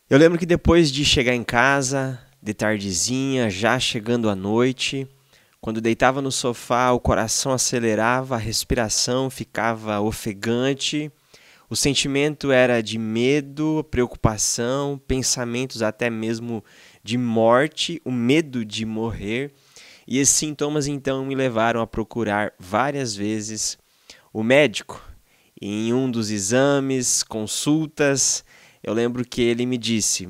Eu lembro que depois de chegar em casa, de tardezinha, já chegando à noite, quando deitava no sofá, o coração acelerava, a respiração ficava ofegante, o sentimento era de medo, preocupação, pensamentos até mesmo de morte, o medo de morrer. E esses sintomas então me levaram a procurar várias vezes o médico. E em um dos exames, consultas, eu lembro que ele me disse: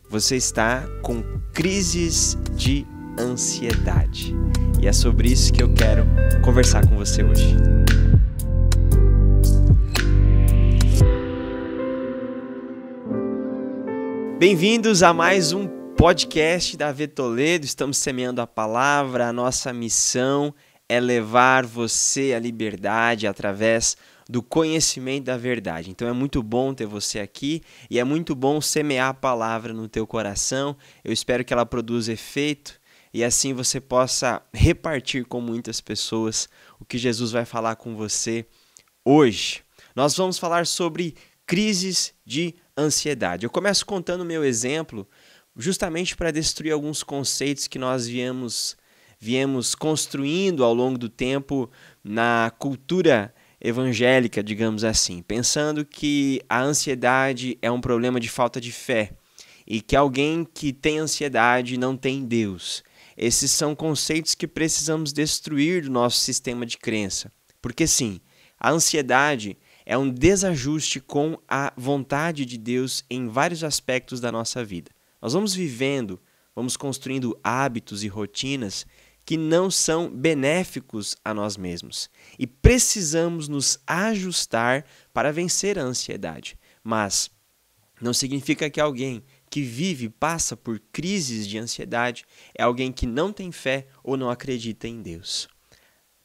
você está com crises de ansiedade. E é sobre isso que eu quero conversar com você hoje. Bem-vindos a mais um podcast da AV Toledo. Estamos semeando a palavra. A nossa missão é levar você à liberdade através do conhecimento da verdade. Então é muito bom ter você aqui e é muito bom semear a palavra no teu coração. Eu espero que ela produza efeito e assim você possa repartir com muitas pessoas o que Jesus vai falar com você hoje. Nós vamos falar sobre crises de ansiedade. Eu começo contando o meu exemplo justamente para destruir alguns conceitos que nós viemos construindo ao longo do tempo na cultura evangélica, digamos assim, pensando que a ansiedade é um problema de falta de fé e que alguém que tem ansiedade não tem Deus. Esses são conceitos que precisamos destruir do nosso sistema de crença, porque sim, a ansiedade é um desajuste com a vontade de Deus em vários aspectos da nossa vida. Nós vamos vivendo, vamos construindo hábitos e rotinas que não são benéficos a nós mesmos. E precisamos nos ajustar para vencer a ansiedade. Mas não significa que alguém que vive e passa por crises de ansiedade é alguém que não tem fé ou não acredita em Deus.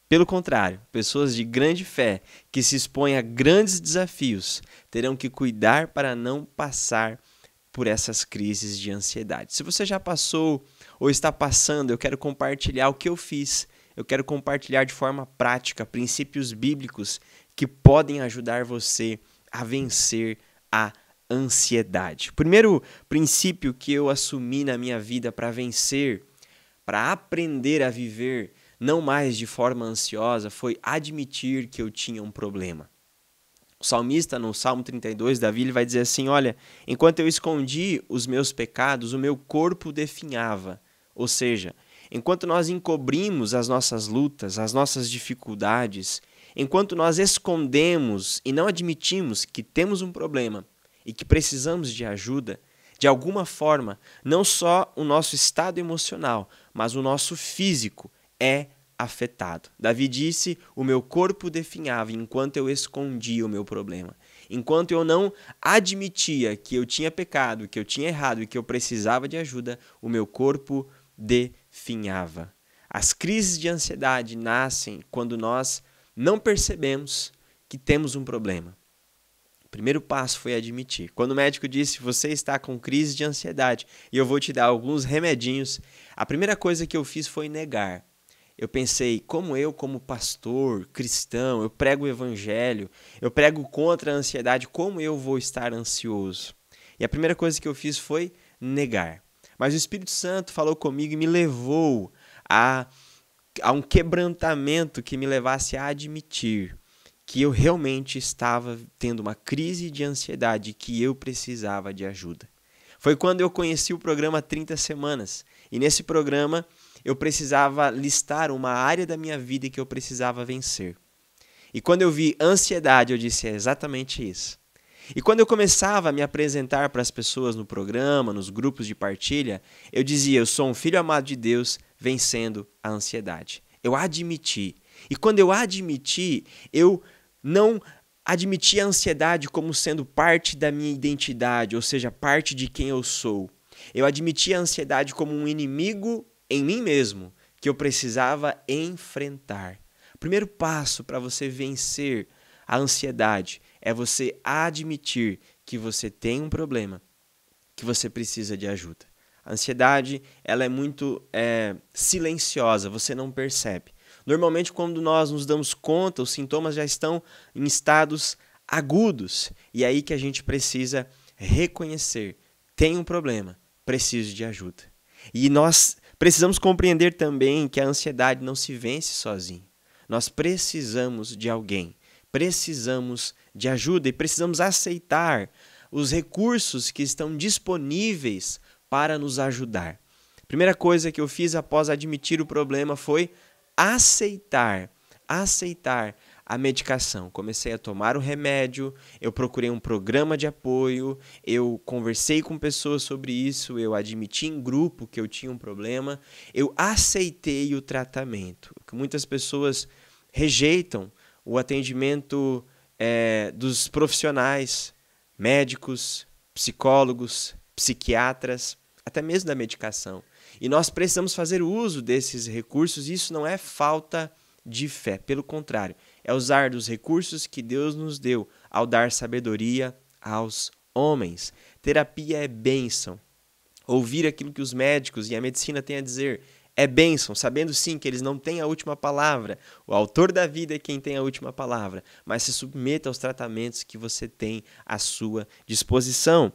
Pelo contrário, pessoas de grande fé que se expõem a grandes desafios terão que cuidar para não passar por essas crises de ansiedade. Se você já passou ou está passando, eu quero compartilhar o que eu fiz. Eu quero compartilhar de forma prática princípios bíblicos que podem ajudar você a vencer a ansiedade. O primeiro princípio que eu assumi na minha vida para vencer, para aprender a viver não mais de forma ansiosa, foi admitir que eu tinha um problema. O salmista, no Salmo 32, Davi, ele vai dizer assim: olha, enquanto eu escondi os meus pecados, o meu corpo definhava. Ou seja, enquanto nós encobrimos as nossas lutas, as nossas dificuldades, enquanto nós escondemos e não admitimos que temos um problema e que precisamos de ajuda, de alguma forma, não só o nosso estado emocional, mas o nosso físico é afetado. Davi disse: o meu corpo definhava enquanto eu escondia o meu problema. Enquanto eu não admitia que eu tinha pecado, que eu tinha errado e que eu precisava de ajuda, o meu corpo definhava. As crises de ansiedade nascem quando nós não percebemos que temos um problema. O primeiro passo foi admitir. Quando o médico disse: você está com crise de ansiedade e eu vou te dar alguns remedinhos, a primeira coisa que eu fiz foi negar. Eu pensei, como pastor, cristão, eu prego o evangelho, eu prego contra a ansiedade, como eu vou estar ansioso? E a primeira coisa que eu fiz foi negar. Mas o Espírito Santo falou comigo e me levou a um quebrantamento que me levasse a admitir que eu realmente estava tendo uma crise de ansiedade, que eu precisava de ajuda. Foi quando eu conheci o programa 30 Semanas. E nesse programa eu precisava listar uma área da minha vida que eu precisava vencer. E quando eu vi ansiedade, eu disse: é exatamente isso. E quando eu começava a me apresentar para as pessoas no programa, nos grupos de partilha, eu dizia: eu sou um filho amado de Deus vencendo a ansiedade. Eu admiti. E quando eu admiti, eu não admiti a ansiedade como sendo parte da minha identidade, ou seja, parte de quem eu sou. Eu admiti a ansiedade como um inimigo em mim mesmo, que eu precisava enfrentar. O primeiro passo para você vencer a ansiedade é você admitir que você tem um problema, que você precisa de ajuda. A ansiedade, ela é muito silenciosa, você não percebe. Normalmente, quando nós nos damos conta, os sintomas já estão em estados agudos. E é aí que a gente precisa reconhecer, tenho um problema, preciso de ajuda. E nós precisamos compreender também que a ansiedade não se vence sozinho. Nós precisamos de alguém, precisamos de ajuda e precisamos aceitar os recursos que estão disponíveis para nos ajudar. A primeira coisa que eu fiz após admitir o problema foi aceitar a medicação. Comecei a tomar o remédio, eu procurei um programa de apoio, eu conversei com pessoas sobre isso, eu admiti em grupo que eu tinha um problema, eu aceitei o tratamento. Muitas pessoas rejeitam o atendimento dos profissionais, médicos, psicólogos, psiquiatras, até mesmo da medicação. E nós precisamos fazer uso desses recursos, e isso não é falta de fé, pelo contrário, é usar dos recursos que Deus nos deu ao dar sabedoria aos homens. Terapia é bênção. Ouvir aquilo que os médicos e a medicina têm a dizer é bênção, sabendo sim que eles não têm a última palavra. O autor da vida é quem tem a última palavra, mas se submeta aos tratamentos que você tem à sua disposição.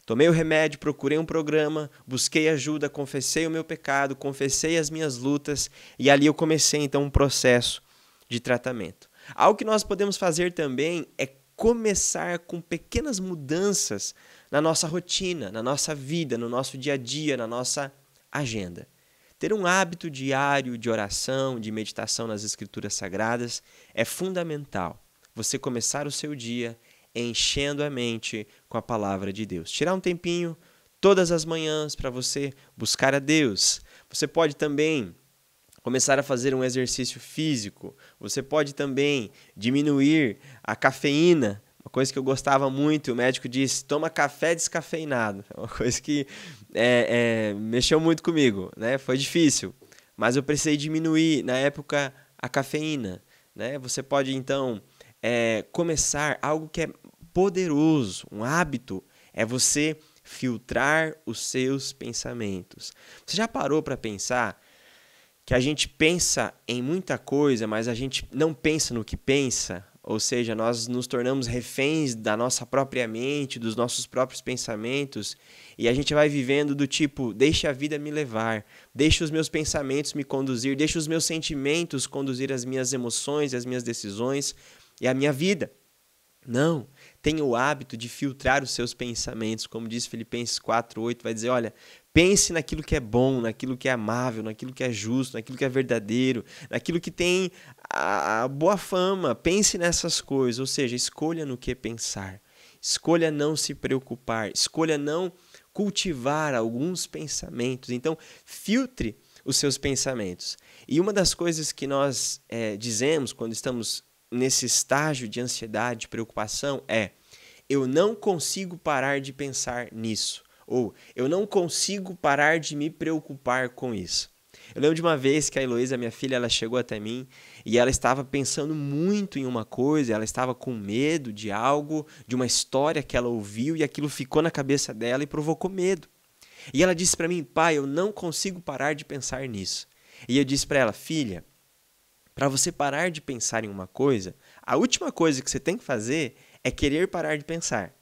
Tomei o remédio, procurei um programa, busquei ajuda, confessei o meu pecado, confessei as minhas lutas e ali eu comecei então um processo de tratamento. Algo que nós podemos fazer também é começar com pequenas mudanças na nossa rotina, na nossa vida, no nosso dia a dia, na nossa agenda. Ter um hábito diário de oração, de meditação nas Escrituras Sagradas é fundamental. Você começar o seu dia enchendo a mente com a palavra de Deus. Tirar um tempinho todas as manhãs para você buscar a Deus. Você pode também começar a fazer um exercício físico. Você pode também diminuir a cafeína. Uma coisa que eu gostava muito, o médico disse, toma café descafeinado. É uma coisa que mexeu muito comigo, né? Foi difícil, mas eu precisei diminuir, na época, a cafeína, né? Você pode, então, começar algo que é poderoso, um hábito, é você filtrar os seus pensamentos. Você já parou para pensar que a gente pensa em muita coisa, mas a gente não pensa no que pensa? Ou seja, nós nos tornamos reféns da nossa própria mente, dos nossos próprios pensamentos, e a gente vai vivendo do tipo, deixa a vida me levar, deixa os meus pensamentos me conduzir, deixa os meus sentimentos conduzir as minhas emoções, as minhas decisões e a minha vida. Não, tenha o hábito de filtrar os seus pensamentos, como diz Filipenses 4:8, vai dizer, olha, pense naquilo que é bom, naquilo que é amável, naquilo que é justo, naquilo que é verdadeiro, naquilo que tem a boa fama, pense nessas coisas, ou seja, escolha no que pensar, escolha não se preocupar, escolha não cultivar alguns pensamentos, então filtre os seus pensamentos. E uma das coisas que nós dizemos quando estamos nesse estágio de ansiedade, de preocupação, eu não consigo parar de pensar nisso, ou eu não consigo parar de me preocupar com isso. Eu lembro de uma vez que a Heloísa, minha filha, ela chegou até mim e ela estava pensando muito em uma coisa, ela estava com medo de algo, de uma história que ela ouviu e aquilo ficou na cabeça dela e provocou medo. E ela disse para mim, pai, eu não consigo parar de pensar nisso. E eu disse para ela, filha, para você parar de pensar em uma coisa, a última coisa que você tem que fazer é querer parar de pensar.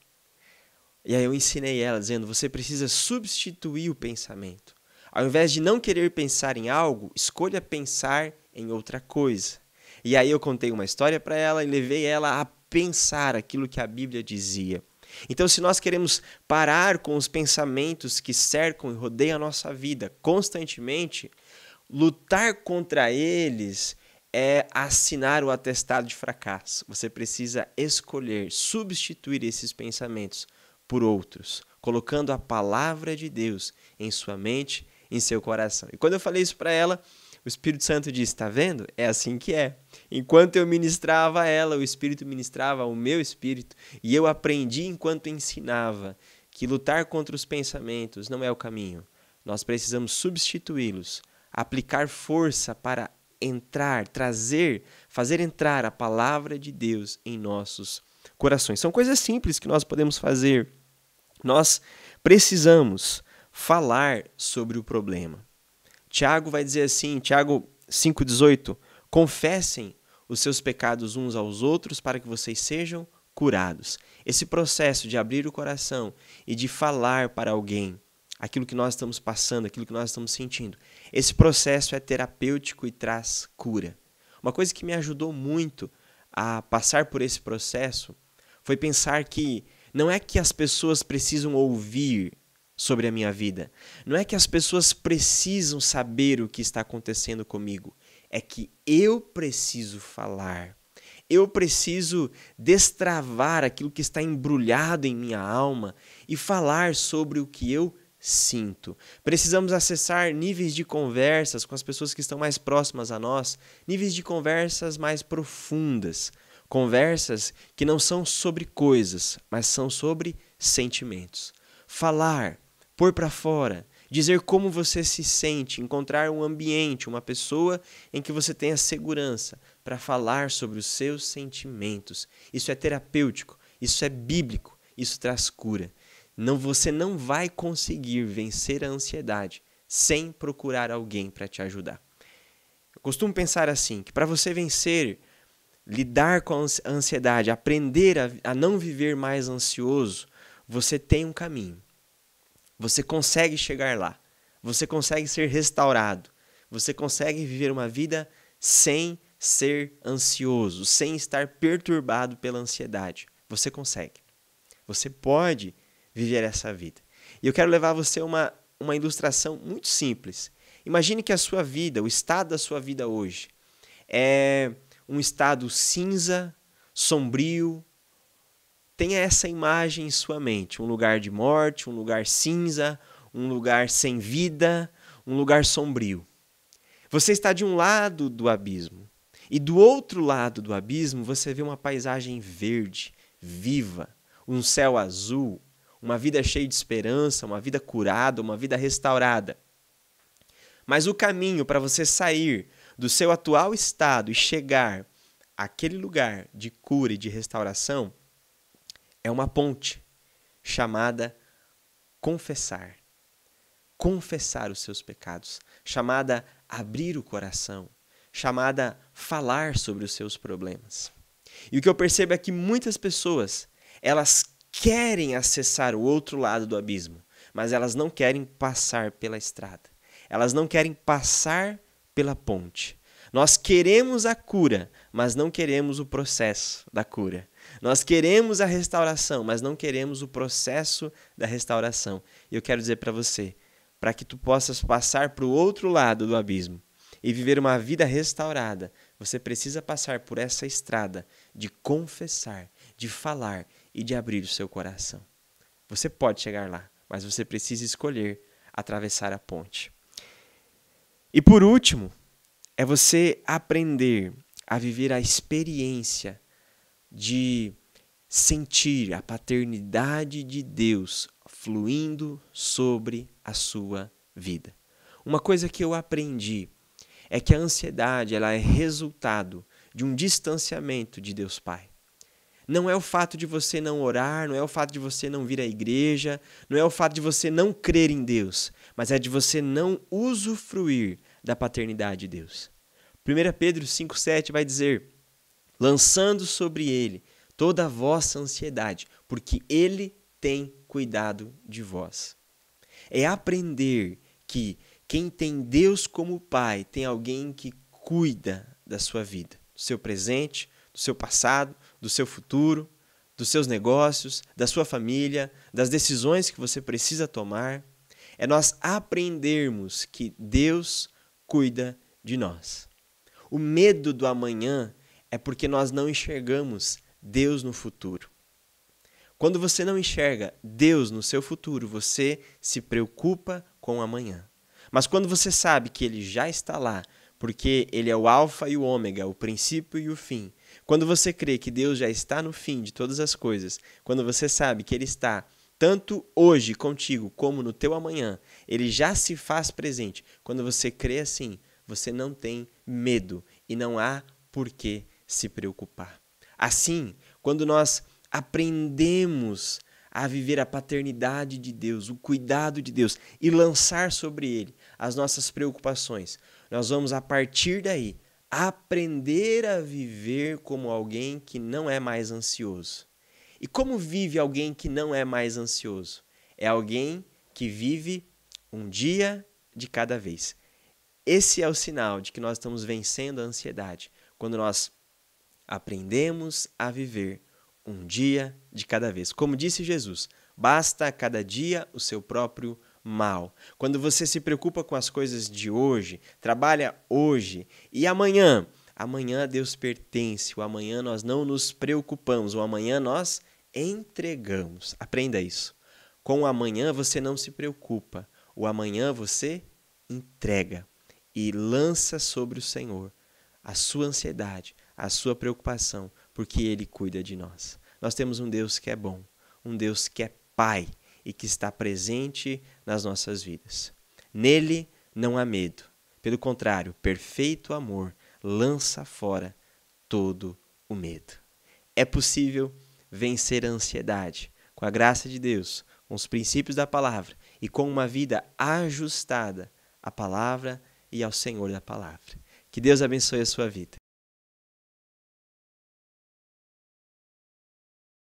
E aí eu ensinei ela, dizendo, você precisa substituir o pensamento. Ao invés de não querer pensar em algo, escolha pensar em outra coisa. E aí eu contei uma história para ela e levei ela a pensar aquilo que a Bíblia dizia. Então, se nós queremos parar com os pensamentos que cercam e rodeiam a nossa vida constantemente, lutar contra eles é assinar o atestado de fracasso. Você precisa escolher, substituir esses pensamentos por outros, colocando a palavra de Deus em sua mente, em seu coração. E quando eu falei isso para ela, o Espírito Santo disse, está vendo? É assim que é. Enquanto eu ministrava a ela, o Espírito ministrava ao meu espírito, e eu aprendi enquanto ensinava que lutar contra os pensamentos não é o caminho. Nós precisamos substituí-los, aplicar força para entrar, trazer, fazer entrar a palavra de Deus em nossos corações. São coisas simples que nós podemos fazer. Nós precisamos falar sobre o problema. Tiago vai dizer assim, Tiago 5,18, confessem os seus pecados uns aos outros para que vocês sejam curados. Esse processo de abrir o coração e de falar para alguém aquilo que nós estamos passando, aquilo que nós estamos sentindo, esse processo é terapêutico e traz cura. Uma coisa que me ajudou muito a passar por esse processo foi pensar que não é que as pessoas precisam ouvir sobre a minha vida. Não é que as pessoas precisam saber o que está acontecendo comigo. É que eu preciso falar. Eu preciso destravar aquilo que está embrulhado em minha alma e falar sobre o que eu sinto. Precisamos acessar níveis de conversas com as pessoas que estão mais próximas a nós, níveis de conversas mais profundas. Conversas que não são sobre coisas, mas são sobre sentimentos. Falar, pôr para fora, dizer como você se sente, encontrar um ambiente, uma pessoa em que você tenha segurança para falar sobre os seus sentimentos. Isso é terapêutico, isso é bíblico, isso traz cura. Você não vai conseguir vencer a ansiedade sem procurar alguém para te ajudar. Eu costumo pensar assim, que para você vencer, lidar com a ansiedade, aprender a não viver mais ansioso, você tem um caminho. Você consegue chegar lá. Você consegue ser restaurado. Você consegue viver uma vida sem ser ansioso, sem estar perturbado pela ansiedade. Você consegue. Você pode viver essa vida. E eu quero levar você a uma ilustração muito simples. Imagine que a sua vida, o estado da sua vida hoje, é um estado cinza, sombrio. Tenha essa imagem em sua mente, um lugar de morte, um lugar cinza, um lugar sem vida, um lugar sombrio. Você está de um lado do abismo e do outro lado do abismo você vê uma paisagem verde, viva, um céu azul, uma vida cheia de esperança, uma vida curada, uma vida restaurada. Mas o caminho para você sair do seu atual estado e chegar àquele lugar de cura e de restauração é uma ponte chamada confessar. Confessar os seus pecados, chamada abrir o coração, chamada falar sobre os seus problemas. E o que eu percebo é que muitas pessoas, elas querem acessar o outro lado do abismo, mas elas não querem passar pela estrada. Elas não querem passar pela ponte. Nós queremos a cura, mas não queremos o processo da cura. Nós queremos a restauração, mas não queremos o processo da restauração. E eu quero dizer para você, para que tu possas passar para o outro lado do abismo e viver uma vida restaurada, você precisa passar por essa estrada de confessar, de falar e de abrir o seu coração. Você pode chegar lá, mas você precisa escolher atravessar a ponte. E por último, é você aprender a viver a experiência de sentir a paternidade de Deus fluindo sobre a sua vida. Uma coisa que eu aprendi é que a ansiedade ela é resultado de um distanciamento de Deus Pai. Não é o fato de você não orar, não é o fato de você não vir à igreja, não é o fato de você não crer em Deus, mas é de você não usufruir da paternidade de Deus. 1 Pedro 5,7 vai dizer: lançando sobre ele toda a vossa ansiedade, porque ele tem cuidado de vós. É aprender que quem tem Deus como Pai tem alguém que cuida da sua vida, do seu presente, do seu passado, do seu futuro, dos seus negócios, da sua família, das decisões que você precisa tomar. É nós aprendermos que Deus cuida de nós. O medo do amanhã é porque nós não enxergamos Deus no futuro. Quando você não enxerga Deus no seu futuro, você se preocupa com o amanhã. Mas quando você sabe que Ele já está lá, porque Ele é o alfa e o ômega, o princípio e o fim. Quando você crê que Deus já está no fim de todas as coisas, quando você sabe que Ele está tanto hoje contigo como no teu amanhã, Ele já se faz presente. Quando você crê assim, você não tem medo e não há por que se preocupar. Assim, quando nós aprendemos a viver a paternidade de Deus, o cuidado de Deus e lançar sobre Ele as nossas preocupações, nós vamos a partir daí aprender a viver como alguém que não é mais ansioso. E como vive alguém que não é mais ansioso? É alguém que vive um dia de cada vez. Esse é o sinal de que nós estamos vencendo a ansiedade, quando nós aprendemos a viver um dia de cada vez. Como disse Jesus, basta a cada dia o seu próprio mal. Quando você se preocupa com as coisas de hoje, trabalha hoje e amanhã a Deus pertence, o amanhã nós não nos preocupamos, o amanhã nós entregamos. Aprenda isso. Com o amanhã você não se preocupa, o amanhã você entrega e lança sobre o Senhor a sua ansiedade, a sua preocupação, porque Ele cuida de nós. Nós temos um Deus que é bom, um Deus que é Pai e que está presente nas nossas vidas. Nele não há medo. Pelo contrário, perfeito amor lança fora todo o medo. É possível vencer a ansiedade com a graça de Deus, com os princípios da palavra e com uma vida ajustada à palavra e ao Senhor da palavra. Que Deus abençoe a sua vida.